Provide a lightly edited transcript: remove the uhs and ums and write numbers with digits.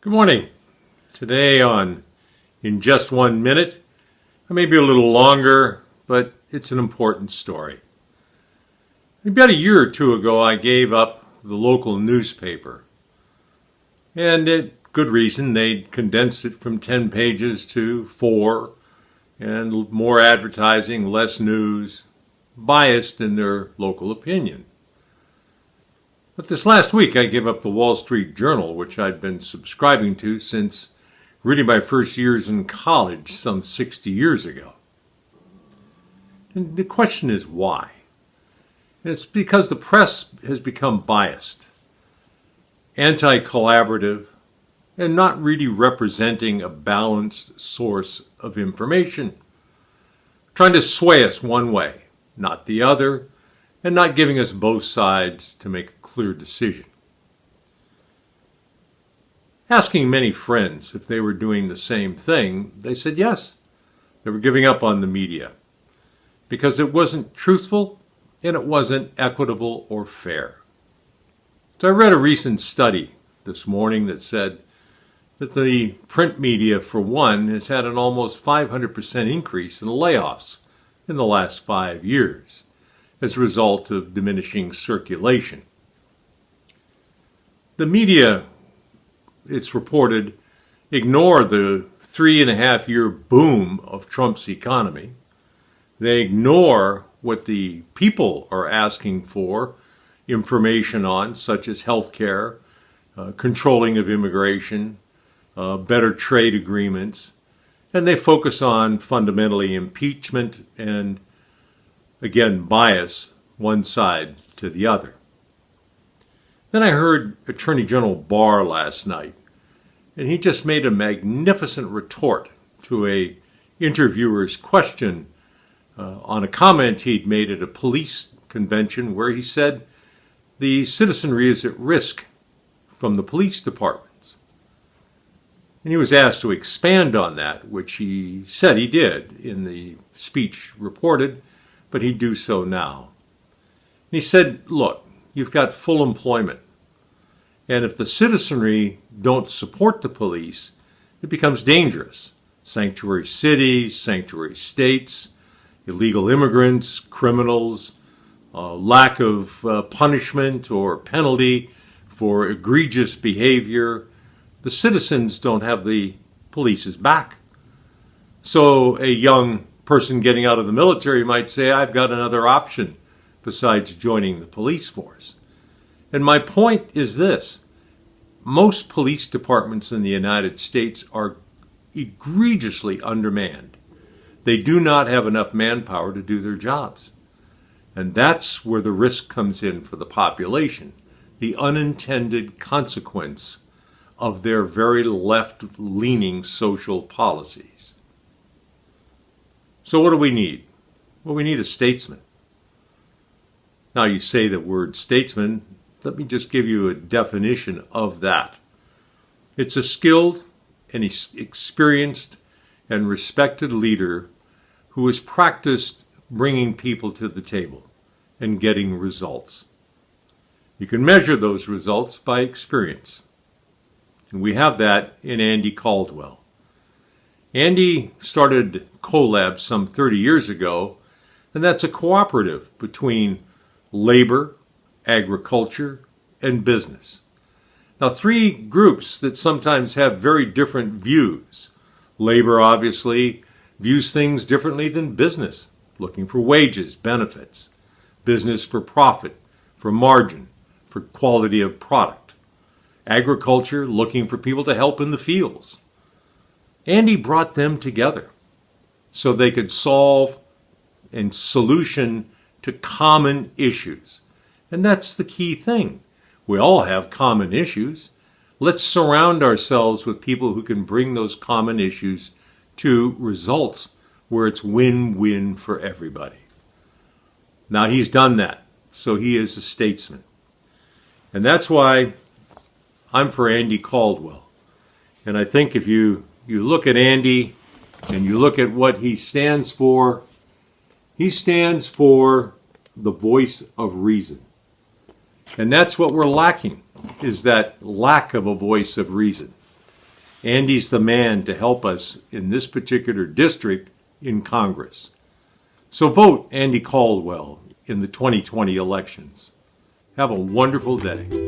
Good morning. Today on In Just 1 Minute, maybe a little longer, but it's an important story. About a year or two ago, I gave up the local newspaper. And good reason. They'd condensed it from 10 pages to 4, and more advertising, less news, biased in their local opinion. But this last week, I gave up the Wall Street Journal, which I'd been subscribing to since really my first years in college, some 60 years ago. And the question is why? And it's because the press has become biased, anti-collaborative, and not really representing a balanced source of information, trying to sway us one way, not the other, and not giving us both sides to make a clear decision. Asking many friends if they were doing the same thing, they said yes. They were giving up on the media because it wasn't truthful and it wasn't equitable or fair. So I read a recent study this morning that said that the print media, for one, has had an almost 500% increase in layoffs in the last 5 years as a result of diminishing circulation. The media, it's reported, ignore the 3.5-year boom of Trump's economy. They ignore what the people are asking for information on, such as health care, controlling of immigration, better trade agreements, and they focus on fundamentally impeachment and, again, bias one side to the other. Then I heard Attorney General Barr last night, and he just made a magnificent retort to a interviewer's question on a comment he'd made at a police convention where he said the citizenry is at risk from the police departments. And he was asked to expand on that, which he said he did in the speech reported, but he'd do so now. And he said, look, you've got full employment. And if the citizenry don't support the police, it becomes dangerous. Sanctuary cities, sanctuary states, illegal immigrants, criminals, lack of punishment or penalty for egregious behavior. The citizens don't have the police's back. So a young person getting out of the military might say, I've got another option besides joining the police force. And my point is this. Most police departments in the United States are egregiously undermanned. They do not have enough manpower to do their jobs. And that's where the risk comes in for the population, the unintended consequence of their very left-leaning social policies. So what do we need? Well, we need a statesman. Now you say the word statesman, let me just give you a definition of that. It's a skilled and experienced and respected leader who has practiced bringing people to the table and getting results. You can measure those results by experience. And we have that in Andy Caldwell. Andy started CoLab some 30 years ago, and that's a cooperative between labor, agriculture, and business. Now, 3 groups that sometimes have very different views. Labor, obviously, views things differently than business, looking for wages, benefits. Business for profit, for margin, for quality of product. Agriculture, looking for people to help in the fields. Andy brought them together so they could solve and solution to common issues. And that's the key thing. We all have common issues. Let's surround ourselves with people who can bring those common issues to results where it's win-win for everybody. Now, he's done that, so he is a statesman. And that's why I'm for Andy Caldwell. And I think if you look at Andy and you look at what he stands for the voice of reason. And that's what we're lacking, is that lack of a voice of reason. Andy's the man to help us in this particular district in Congress. So vote Andy Caldwell in the 2020 elections. Have a wonderful day.